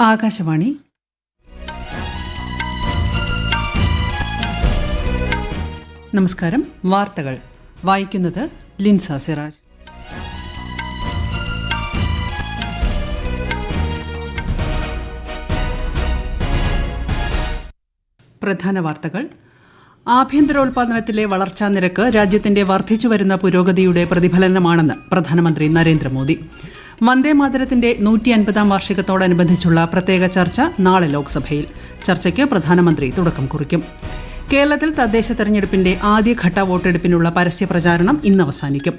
ആകാശവാണി. നമസ്കാരം. വാർത്തകൾ വായിക്കുന്നത് ലിൻസ സിറാജ്. പ്രധാന വാർത്തകൾ. ആഭ്യന്തരോൽപാദനത്തിലെ വളർച്ചാ നിരക്ക് രാജ്യത്തിന്റെ വർദ്ധിച്ചുവരുന്ന പുരോഗതിയുടെ പ്രതിഫലനമാണെന്ന് പ്രധാനമന്ത്രി നരേന്ദ്രമോദി. വന്ദേമാതരത്തിന്റെ 150ാം വാർഷികത്തോടനുബന്ധിച്ചുള്ള പ്രത്യേക ചർച്ച നാളെ ലോക്സഭയിൽ. ചർച്ചയ്ക്ക് പ്രധാനമന്ത്രി തുടക്കം കുറിക്കും. കേരളത്തിൽ തദ്ദേശ തെരഞ്ഞെടുപ്പിന്റെ ആദ്യഘട്ട വോട്ടെടുപ്പിനുള്ള പരസ്യപ്രചാരണം ഇന്ന് അവസാനിക്കും.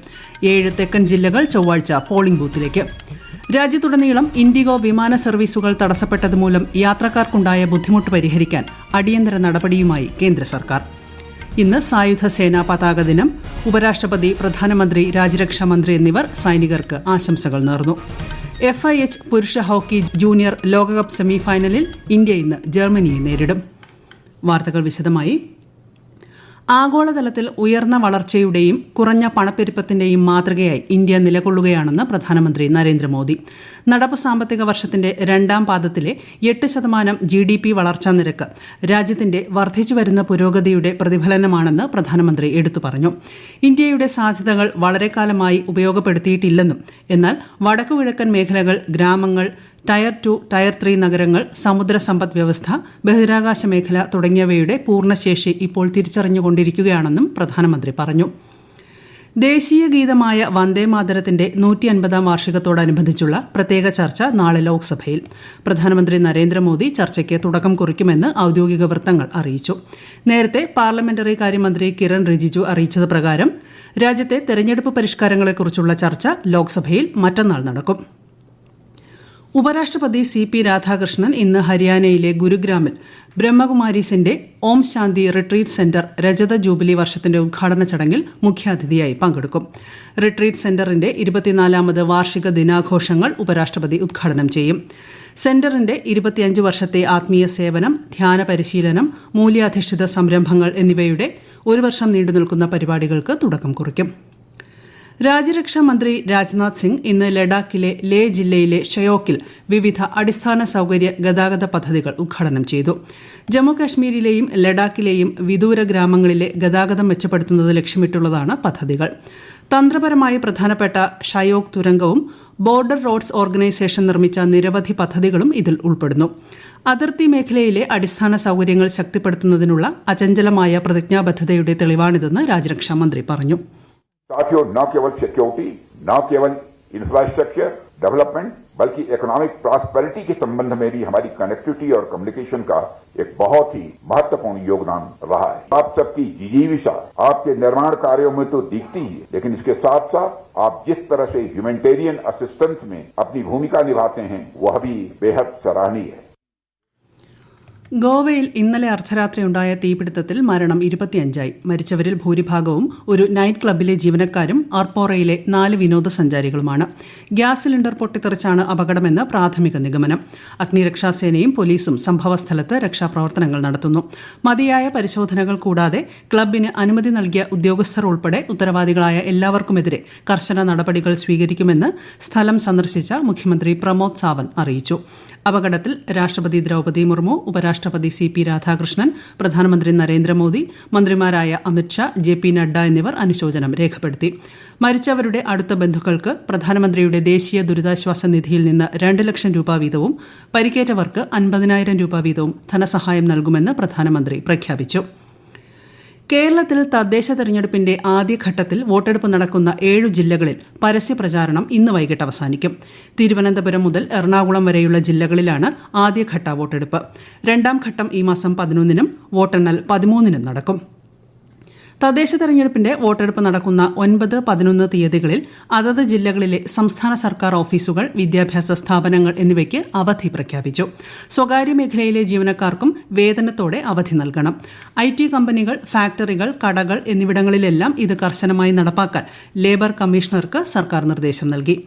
7 തെക്കൻ ജില്ലകൾ ചൊവ്വാഴ്ച പോളിംഗ് ബൂത്തിലേക്ക്. രാജ്യത്തുടനീളം ഇൻഡിഗോ വിമാന സർവീസുകൾ തടസ്സപ്പെട്ടതുമൂലം യാത്രക്കാർക്കുണ്ടായ ബുദ്ധിമുട്ട് പരിഹരിക്കാൻ അടിയന്തര നടപടിയുമായി കേന്ദ്ര സർക്കാർ. ഇന്ന് സായുധ സേനാ പതാക ദിനം. ഉപരാഷ്ട്രപതി, പ്രധാനമന്ത്രി, രാജ്യരക്ഷാമന്ത്രി എന്നിവർ സൈനികർക്ക് ആശംസകൾ നേർന്നു. FIH പുരുഷ ഹോക്കി ജൂനിയർ ലോകകപ്പ് സെമിഫൈനലിൽ ഇന്ത്യ ഇന്ന് ജർമ്മനിയെ നേരിടും. വാർത്തകൾ വിശദമായി. ആഗോളതലത്തിൽ ഉയർന്ന വളർച്ചയുടെയും കുറഞ്ഞ പണപ്പെരുപ്പത്തിന്റെയും മാതൃകയായി ഇന്ത്യ നിലകൊള്ളുകയാണെന്ന് പ്രധാനമന്ത്രി നരേന്ദ്രമോദി. നടപ്പ് സാമ്പത്തിക വർഷത്തിന്റെ 2ാം പാദത്തിലെ 8% GDP വളർച്ചാ നിരക്ക് രാജ്യത്തിന്റെ വർദ്ധിച്ചുവരുന്ന പുരോഗതിയുടെ പ്രതിഫലനമാണെന്ന് പ്രധാനമന്ത്രി എടുത്തു പറഞ്ഞു. ഇന്ത്യയുടെ സാധ്യതകൾ വളരെക്കാലമായി ഉപയോഗപ്പെടുത്തിയിട്ടില്ലെന്നും എന്നാൽ വടക്കുകിഴക്കൻ മേഖലകൾ, ഗ്രാമങ്ങൾ, ടയർ 2, ടയർ 3 നഗരങ്ങൾ, സമുദ്ര സമ്പദ് വ്യവസ്ഥ, ബഹിരാകാശ മേഖല തുടങ്ങിയവയുടെ പൂർണ്ണശേഷി ഇപ്പോൾ തിരിച്ചറിഞ്ഞുകൊണ്ടിരിക്കുകയാണെന്നും പ്രധാനമന്ത്രി പറഞ്ഞു. ദേശീയ ഗീതമായ വന്ദേമാതരത്തിന്റെ 150ാം വാർഷികത്തോടനുബന്ധിച്ചുള്ള പ്രത്യേക ചർച്ച നാളെ ലോക്സഭയിൽ. പ്രധാനമന്ത്രി നരേന്ദ്രമോദി ചർച്ചയ്ക്ക് തുടക്കം കുറിക്കുമെന്ന് ഔദ്യോഗിക വൃത്തങ്ങൾ അറിയിച്ചു. നേരത്തെ പാർലമെന്ററി കാര്യമന്ത്രി കിരൺ റിജിജു അറിയിച്ചത് പ്രകാരം രാജ്യത്തെ തെരഞ്ഞെടുപ്പ് പരിഷ്കാരങ്ങളെക്കുറിച്ചുള്ള ചർച്ച ലോക്സഭയിൽ മറ്റന്നാൾ നടക്കും. ഉപരാഷ്ട്രപതി CP രാധാകൃഷ്ണൻ ഇന്ന് ഹരിയാനയിലെ ഗുരുഗ്രാമിൽ ബ്രഹ്മകുമാരീസിന്റെ ഓം ശാന്തി റിട്രീറ്റ് സെന്റർ രജത ജൂബിലി വർഷത്തിന്റെ ഉദ്ഘാടന ചടങ്ങിൽ മുഖ്യാതിഥിയായി പങ്കെടുക്കും. റിട്രീറ്റ് സെന്ററിന്റെ 24ാമത് വാർഷിക ദിനാഘോഷങ്ങൾ ഉപരാഷ്ട്രപതി ഉദ്ഘാടനം ചെയ്യും. സെന്ററിന്റെ 25 വർഷത്തെ ആത്മീയ സേവനം, ധ്യാന പരിശീലനം, മൂല്യാധിഷ്ഠിത സംരംഭങ്ങൾ എന്നിവയുടെ 1 വർഷം നീണ്ടുനിൽക്കുന്ന പരിപാടികൾക്ക് തുടക്കം കുറിക്കും. രാജ്യരക്ഷാ മന്ത്രി രാജ്നാഥ് സിംഗ് ഇന്ന് ലഡാക്കിലെ ലേ ജില്ലയിലെ ഷയോക്കിൽ വിവിധ അടിസ്ഥാന സൌകര്യ ഗതാഗത പദ്ധതികൾ ഉദ്ഘാടനം ചെയ്തു. ജമ്മുകാശ്മീരിലെയും ലഡാക്കിലെയും വിദൂര ഗ്രാമങ്ങളിലെ ഗതാഗതം മെച്ചപ്പെടുത്തുന്നത് ലക്ഷ്യമിട്ടുള്ളതാണ് പദ്ധതികൾ. തന്ത്രപരമായി പ്രധാനപ്പെട്ട ഷയോക്ക് തുരങ്കവും ബോർഡർ റോഡ്സ് ഓർഗനൈസേഷൻ നിർമ്മിച്ച നിരവധി പദ്ധതികളും ഇതിൽ ഉൾപ്പെടുന്നു. അതിർത്തി മേഖലയിലെ അടിസ്ഥാന സൌകര്യങ്ങൾ ശക്തിപ്പെടുത്തുന്നതിനുള്ള അചഞ്ചലമായ പ്രതിജ്ഞാബദ്ധതയുടെ തെളിവാണിതെന്ന് രാജ്യരക്ഷാ മന്ത്രി പറഞ്ഞു. साथियों, न केवल सिक्योरिटी, न केवल इंफ्रास्ट्रक्चर डेवलपमेंट, बल्कि इकोनॉमिक प्रॉस्पेरिटी के संबंध में भी हमारी कनेक्टिविटी और कम्युनिकेशन का एक बहुत ही महत्वपूर्ण योगदान रहा है. आप सबकी जिजीविषा आपके निर्माण कार्यों में तो दिखती ही है, लेकिन इसके साथ साथ आप जिस तरह से ह्यूमैनिटेरियन असिस्टेंस में अपनी भूमिका निभाते हैं वह भी बेहद सराहनीय है. ഗോവയിൽ ഇന്നലെ അർദ്ധരാത്രിയുണ്ടായ തീപിടുത്തത്തിൽ മരണം 25ആയി. മരിച്ചവരിൽ ഭൂരിഭാഗവും ഒരു നൈറ്റ് ക്ലബ്ബിലെ ജീവനക്കാരും അർപ്പോറയിലെ 4 വിനോദസഞ്ചാരികളുമാണ്. ഗ്യാസ് സിലിണ്ടർ പൊട്ടിത്തെറിച്ചാണ് അപകടമെന്ന് പ്രാഥമിക നിഗമനം. അഗ്നിരക്ഷാസേനയും പോലീസും സംഭവസ്ഥലത്ത് രക്ഷാപ്രവർത്തനങ്ങൾ നടത്തുന്നു. മതിയായ പരിശോധനകൾ കൂടാതെ ക്ലബ്ബിന് അനുമതി നൽകിയ ഉദ്യോഗസ്ഥർ ഉൾപ്പെടെ ഉത്തരവാദികളായ എല്ലാവർക്കുമെതിരെ കർശന നടപടികൾ സ്വീകരിക്കുമെന്ന് സ്ഥലം സന്ദർശിച്ച മുഖ്യമന്ത്രി പ്രമോദ് സാവന്ത് അറിയിച്ചു. അപകടത്തിൽ രാഷ്ട്രപതി ദ്രൌപദി മുർമു, ഉപരാഷ്ട്രപതി CP രാധാകൃഷ്ണൻ, പ്രധാനമന്ത്രി നരേന്ദ്രമോദി, മന്ത്രിമാരായ അമിത്ഷാ, JP നഡ്ഡ എന്നിവർ അനുശോചനം രേഖപ്പെടുത്തി. മരിച്ചവരുടെ അടുത്ത ബന്ധുക്കൾക്ക് പ്രധാനമന്ത്രിയുടെ ദേശീയ ദുരിതാശ്വാസ നിധിയിൽ നിന്ന് 2 ലക്ഷം രൂപ വീതവും പരിക്കേറ്റവർക്ക് 50,000 രൂപ വീതവും ധനസഹായം നൽകുമെന്ന് പ്രധാനമന്ത്രി പ്രഖ്യാപിച്ചു. കേരളത്തിൽ തദ്ദേശ തെരഞ്ഞെടുപ്പിന്റെ ആദ്യഘട്ടത്തിൽ വോട്ടെടുപ്പ് നടക്കുന്ന 7 ജില്ലകളിൽ പരസ്യപ്രചാരണം ഇന്ന് വൈകിട്ട് അവസാനിക്കും. തിരുവനന്തപുരം മുതൽ എറണാകുളം വരെയുള്ള ജില്ലകളിലാണ് ആദ്യഘട്ട വോട്ടെടുപ്പ്. 2ാം ഘട്ടം ഈ മാസം 11-നും വോട്ടെണ്ണൽ 13-നും നടക്കും. തദ്ദേശ തെരഞ്ഞെടുപ്പിന്റെ വോട്ടെടുപ്പ് നടക്കുന്ന 9, 11 തീയതികളിൽ അതത് ജില്ലകളിലെ സംസ്ഥാന സർക്കാർ ഓഫീസുകൾ, വിദ്യാഭ്യാസ സ്ഥാപനങ്ങൾ എന്നിവയ്ക്ക് അവധി പ്രഖ്യാപിച്ചു. സ്വകാര്യ മേഖലയിലെ ജീവനക്കാർക്കും വേതനത്തോടെ അവധി നൽകണം. IT കമ്പനികൾ, ഫാക്ടറികൾ, കടകൾ എന്നിവിടങ്ങളിലെല്ലാം ഇത് കർശനമായി നടപ്പാക്കാൻ ലേബർ കമ്മീഷണർക്ക് സർക്കാർ നിർദ്ദേശം നൽകി.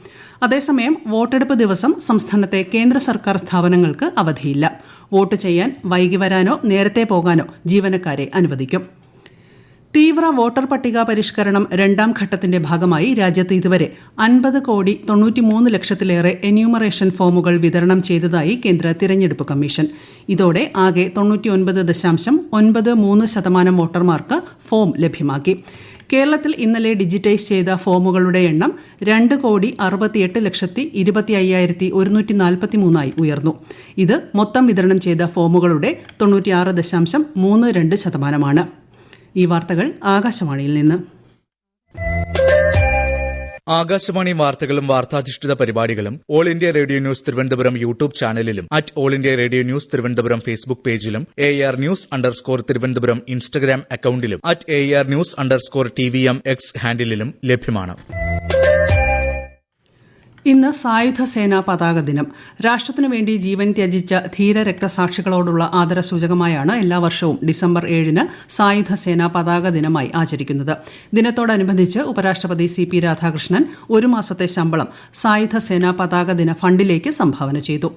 അതേസമയം വോട്ടെടുപ്പ് ദിവസം സംസ്ഥാനത്തെ കേന്ദ്ര സർക്കാർ സ്ഥാപനങ്ങൾക്ക് അവധിയില്ല. വോട്ട് ചെയ്യാൻ വൈകി വരാനോ നേരത്തെ പോകാനോ ജീവനക്കാരെ അനുവദിക്കും. തീവ്ര വോട്ടർ പട്ടിക പരിഷ്കരണം രണ്ടാം ഘട്ടത്തിന്റെ ഭാഗമായി രാജ്യത്ത് ഇതുവരെ 50,93,00,000-ലേറെ എന്യൂമറേഷൻ ഫോമുകൾ വിതരണം ചെയ്തതായി കേന്ദ്ര തിരഞ്ഞെടുപ്പ് കമ്മീഷൻ. ഇതോടെ ആകെ 99.93% വോട്ടർമാർക്ക് ഫോം ലഭ്യമാക്കി. കേരളത്തിൽ ഇന്നലെ ഡിജിറ്റൈസ് ചെയ്ത ഫോമുകളുടെ എണ്ണം 2,68,25,143 ഉയർന്നു. ഇത് മൊത്തം വിതരണം ചെയ്ത ഫോമുകളുടെ 96.32%. ഈ വാർത്തകൾ ആകാശവാണിയിൽ നിന്ന്. ആകാശവാണി വാർത്തകളും വാർത്താധിഷ്ഠിത പരിപാടികളും all India radio news Thiruvananthapuram YouTube ചാനലിലും all India radio news Thiruvananthapuram Facebook പേജിലും AR News_ തിരുവനന്തപുരം ഇൻസ്റ്റഗ്രാം അക്കൌണ്ടിലും AR News_TVM X ഹാൻഡിലും ലഭ്യമാണ്. ഇന്ന് സായുധ സേനാ പതാക ദിനം. രാഷ്ട്രത്തിനു വേണ്ടി ജീവൻ ത്യജിച്ച ധീര രക്തസാക്ഷികളോടുള്ള ആദരസൂചകമായാണ് എല്ലാ വർഷവും ഡിസംബർ 7-ന് സായുധ സേനാ പതാക ദിനമായി ആചരിക്കുന്നത്. ദിനത്തോടനുബന്ധിച്ച് ഉപരാഷ്ട്രപതി CP രാധാകൃഷ്ണൻ 1 മാസത്തെ ശമ്പളം സായുധ സേനാ പതാക ദിന ഫണ്ടിലേക്ക് സംഭാവന ചെയ്തു.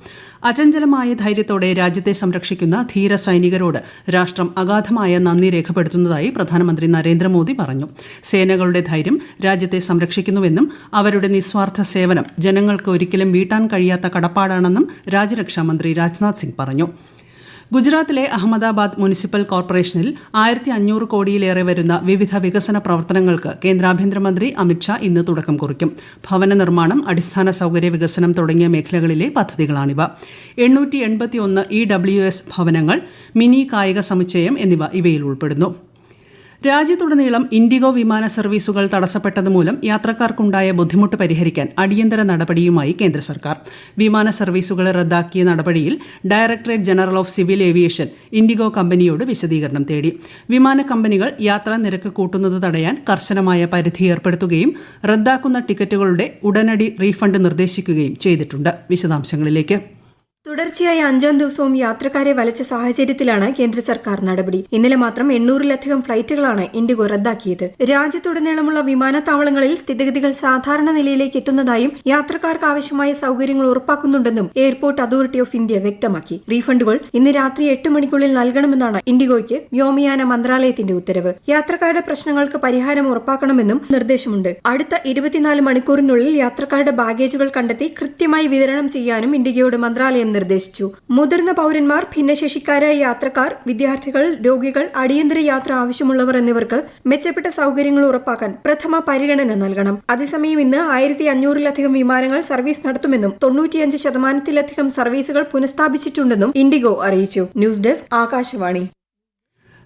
അചഞ്ചലമായ ധൈര്യത്തോടെ രാജ്യത്തെ സംരക്ഷിക്കുന്ന ധീര സൈനികരോട് രാഷ്ട്രം അഗാധമായ നന്ദി രേഖപ്പെടുത്തുന്നതായി പ്രധാനമന്ത്രി നരേന്ദ്രമോദി പറഞ്ഞു. സേനകളുടെ ധൈര്യം രാജ്യത്തെ സംരക്ഷിക്കുന്നുവെന്നും അവരുടെ നിസ്വാർത്ഥ സേവനം ജനങ്ങൾക്ക് ഒരിക്കലും വീട്ടാൻ കഴിയാത്ത കടപ്പാടാണെന്നും രാജ്യരക്ഷാമന്ത്രി രാജ്നാഥ് സിംഗ് പറഞ്ഞു. ഗുജറാത്തിലെ അഹമ്മദാബാദ് മുനിസിപ്പൽ കോർപ്പറേഷനിൽ 1,500 കോടിയിലേറെ വരുന്ന വിവിധ വികസന പ്രവർത്തനങ്ങൾക്ക് കേന്ദ്ര ആഭ്യന്തരമന്ത്രി അമിത്ഷാ ഇന്ന് തുടക്കം കുറിക്കും. ഭവന നിർമ്മാണം, അടിസ്ഥാന സൌകര്യ വികസനം തുടങ്ങിയ മേഖലകളിലെ പദ്ധതികളാണിവ. 881 EWS ഭവനങ്ങൾ, മിനി കായിക സമുച്ചയം എന്നിവ ഇവയിൽ ഉൾപ്പെടുന്നു. രാജ്യത്തുടനീളം ഇൻഡിഗോ വിമാന സർവീസുകൾ തടസ്സപ്പെട്ടതുമൂലം യാത്രക്കാർക്കുണ്ടായ ബുദ്ധിമുട്ട് പരിഹരിക്കാൻ അടിയന്തര നടപടിയുമായി കേന്ദ്ര സർക്കാർ. വിമാന സർവീസുകൾ റദ്ദാക്കിയ നടപടിയിൽ directorate general of civil aviation IndiGo കമ്പനിയോട് വിശദീകരണം തേടി. വിമാന കമ്പനികൾ യാത്രാ നിരക്ക് കൂട്ടുന്നത് തടയാൻ കർശനമായ പരിധി ഏർപ്പെടുത്തുകയും റദ്ദാക്കുന്ന ടിക്കറ്റുകളുടെ ഉടനടി റീഫണ്ട് നിർദ്ദേശിക്കുകയും ചെയ്തിട്ടുണ്ട്. വിശദാംശങ്ങളിലേക്ക്. തുടർച്ചയായ 5-ാം ദിവസവും യാത്രക്കാരെ വലച്ച സാഹചര്യത്തിലാണ് കേന്ദ്ര സർക്കാർ നടപടി. ഇന്നലെ മാത്രം 800-ലധികം ഫ്ലൈറ്റുകളാണ് ഇൻഡിഗോ റദ്ദാക്കിയത്. രാജ്യത്തുടനീളമുള്ള വിമാനത്താവളങ്ങളിൽ സ്ഥിതിഗതികൾ സാധാരണ നിലയിലേക്ക് എത്തുന്നതായും യാത്രക്കാർക്ക് ആവശ്യമായ സൌകര്യങ്ങൾ ഉറപ്പാക്കുന്നുണ്ടെന്നും എയർപോർട്ട് അതോറിറ്റി ഓഫ് ഇന്ത്യ വ്യക്തമാക്കി. റീഫണ്ടുകൾ ഇന്ന് രാത്രി 8 മണിക്കുള്ളിൽ നൽകണമെന്നാണ് ഇൻഡിഗോയ്ക്ക് വ്യോമയാന മന്ത്രാലയത്തിന്റെ ഉത്തരവ്. യാത്രക്കാരുടെ പ്രശ്നങ്ങൾക്ക് പരിഹാരം ഉറപ്പാക്കണമെന്നും നിർദ്ദേശമുണ്ട്. അടുത്ത 24 മണിക്കൂറിനുള്ളിൽ യാത്രക്കാരുടെ ബാഗേജുകൾ കണ്ടെത്തി കൃത്യമായി വിതരണം ചെയ്യാനും ഇൻഡിഗോയുടെ മന്ത്രാലയം നിർദ്ദേശിച്ചു. മുതിർന്ന പൌരന്മാർ, ഭിന്നശേഷിക്കാരായ യാത്രക്കാർ, വിദ്യാർത്ഥികൾ, രോഗികൾ, അടിയന്തര യാത്ര ആവശ്യമുള്ളവർ എന്നിവർക്ക് മെച്ചപ്പെട്ട സൌകര്യങ്ങൾ ഉറപ്പാക്കാൻ പ്രഥമ പരിഗണന നൽകണം. അതേസമയം ഇന്ന് 1,500-ലധികം വിമാനങ്ങൾ സർവീസ് നടത്തുമെന്നും 95%-ലധികം സർവീസുകൾ പുനഃസ്ഥാപിച്ചിട്ടുണ്ടെന്നും ഇൻഡിഗോ അറിയിച്ചു. News desk, Akashvani.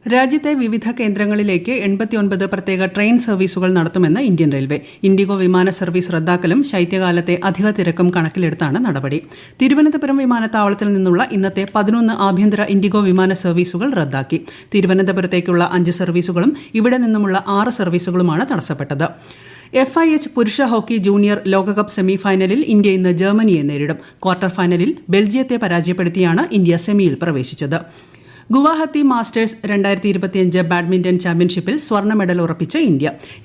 രാജ്യത്തെ വിവിധ കേന്ദ്രങ്ങളിലേക്ക് 89 പ്രത്യേക ട്രെയിൻ സർവീസുകൾ നടത്തുമെന്ന് ഇന്ത്യൻ റെയിൽവേ. ഇൻഡിഗോ വിമാന സർവീസ് റദ്ദാക്കലും ശൈത്യകാലത്തെ അധിക തിരക്കും കണക്കിലെടുത്താണ് നടപടി. തിരുവനന്തപുരം വിമാനത്താവളത്തിൽ നിന്നുള്ള ഇന്നത്തെ 11 ആഭ്യന്തര ഇൻഡിഗോ വിമാന സർവീസുകൾ റദ്ദാക്കി. തിരുവനന്തപുരത്തേക്കുള്ള 5 സർവീസുകളും ഇവിടെ നിന്നുമുള്ള 6 സർവീസുകളുമാണ് തടസ്സപ്പെട്ടത്. FIH പുരുഷ ഹോക്കി ജൂനിയർ ലോകകപ്പ് സെമി ഫൈനലിൽ ഇന്ത്യ ഇന്ന് ജർമ്മനിയെ നേരിടും. ക്വാർട്ടർ ഫൈനലിൽ ബെൽജിയത്തെ പരാജയപ്പെടുത്തിയാണ് ഇന്ത്യ സെമിയിൽ പ്രവേശിച്ചത്. ഗുവാഹത്തി മാസ്റ്റേഴ്സ് 2025 ബാഡ്മിന്റൺ ചാമ്പ്യൻഷിപ്പിൽ സ്വർണ്ണ മെഡൽ ഉറപ്പിച്ച്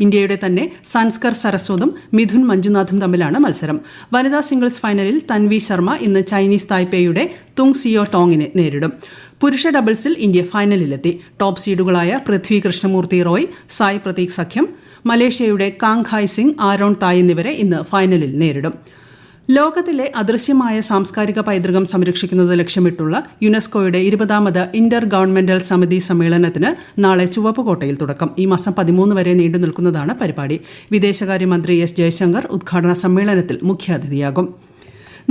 ഇന്ത്യയുടെ തന്നെ സൻസ്കർ സരസ്വതും മിഥുൻ മഞ്ജുനാഥും തമ്മിലാണ് മത്സരം. വനിതാ സിംഗിൾസ് ഫൈനലിൽ തൻവി ശർമ്മ ഇന്ന് ചൈനീസ് തായ്പേയുടെ തുങ് സിയോ ടോങ്ങിനെ നേരിടും. പുരുഷ ഡബിൾസിൽ ഇന്ത്യ ഫൈനലിലെത്തി. ടോപ്പ് സീഡുകളായ പൃഥ്വി കൃഷ്ണമൂർത്തി റോയ്, സായ് പ്രതീക് സഖ്യം മലേഷ്യയുടെ കാങ്ഹായ് സിംഗ്, ആരോൺ തായ് എന്നിവരെ ഇന്ന് ഫൈനലിൽ നേരിടും. ലോകത്തിലെ അദൃശ്യമായ സാംസ്കാരിക പൈതൃകം സംരക്ഷിക്കുന്നത് ലക്ഷ്യമിട്ടുള്ള യുനെസ്കോയുടെ 20ാമത് ഇന്റർ ഗവൺമെന്റൽ സമിതി സമ്മേളനത്തിന് നാളെ ചുവപ്പുകോട്ടയിൽ തുടക്കം. ഈ മാസം 13 വരെ നീണ്ടു നിൽക്കുന്നതാണ് പരിപാടി. വിദേശകാര്യമന്ത്രി S. ജയശങ്കർ ഉദ്ഘാടന സമ്മേളനത്തിൽ മുഖ്യാതിഥിയാകും.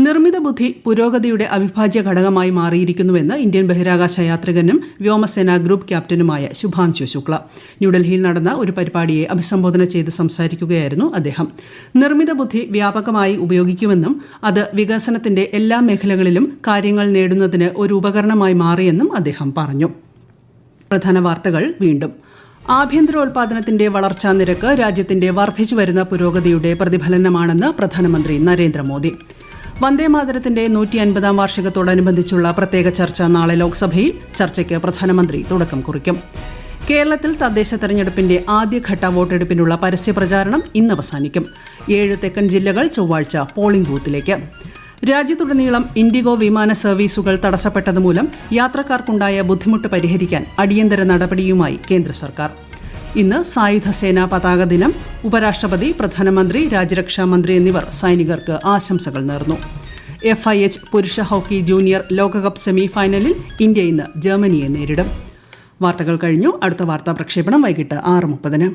നിർമ്മിത ബുദ്ധി പുരോഗതിയുടെ അവിഭാജ്യ ഘടകമായി മാറിയിരിക്കുന്നുവെന്ന് ഇന്ത്യൻ ബഹിരാകാശ യാത്രികനും വ്യോമസേന ഗ്രൂപ്പ് ക്യാപ്റ്റനുമായ ശുഭാംശു ശുക്ല ന്യൂഡൽഹിയിൽ നടന്ന ഒരു പരിപാടിയെ അഭിസംബോധന ചെയ്ത് സംസാരിക്കുകയായിരുന്നു അദ്ദേഹം. നിർമ്മിത ബുദ്ധി വ്യാപകമായി ഉപയോഗിക്കുമെന്നും അത് വികസനത്തിന്റെ എല്ലാ മേഖലകളിലും കാര്യങ്ങൾ നേടുന്നതിന് ഒരു ഉപകരണമായി മാറിയെന്നും അദ്ദേഹം പറഞ്ഞു. പ്രധാന വാർത്തകൾ വീണ്ടും. ആഭ്യന്തരോൽപാദനത്തിന്റെ വളർച്ചാ നിരക്ക് രാജ്യത്തിന്റെ വർദ്ധിച്ചുവരുന്ന പുരോഗതിയുടെ പ്രതിഫലനമാണെന്ന് പ്രധാനമന്ത്രി നരേന്ദ്രമോദി. വന്ദേമാതരത്തിന്റെ 150ാം വാർഷികത്തോടനുബന്ധിച്ചുള്ള പ്രത്യേക ചർച്ച നാളെ ലോക്സഭയിൽ. ചർച്ചയ്ക്ക് പ്രധാനമന്ത്രി തുടക്കം കുറിക്കും. കേരളത്തിൽ തദ്ദേശ തെരഞ്ഞെടുപ്പിന്റെ ആദ്യഘട്ട വോട്ടെടുപ്പിനുള്ള പരസ്യപ്രചാരണം ഇന്ന് അവസാനിക്കും. 7 തെക്കൻ ജില്ലകൾ ചൊവ്വാഴ്ച പോളിംഗ് ബൂത്തിലേക്ക്. രാജ്യത്തുടനീളം ഇൻഡിഗോ വിമാന സർവീസുകൾ തടസ്സപ്പെട്ടതുമൂലം യാത്രക്കാർക്കുണ്ടായ ബുദ്ധിമുട്ട് പരിഹരിക്കാൻ അടിയന്തര നടപടിയുമായി കേന്ദ്ര സർക്കാർ. ഇന്ന് സായുധ സേനാ പതാക ദിനം. ഉപരാഷ്ട്രപതി, പ്രധാനമന്ത്രി, രാജ്യരക്ഷാ മന്ത്രി എന്നിവർ സൈനികർക്ക് ആശംസകൾ നേർന്നു. FIH പുരുഷ ഹോക്കി ജൂനിയർ ലോകകപ്പ് സെമി ഫൈനലിൽ ഇന്ത്യ ഇന്ന് ജർമ്മനിയെ നേരിടും. വാർത്തകൾ കഴിഞ്ഞു. അടുത്ത വാർത്താ പ്രക്ഷേപണം വൈകിട്ട് 6:30.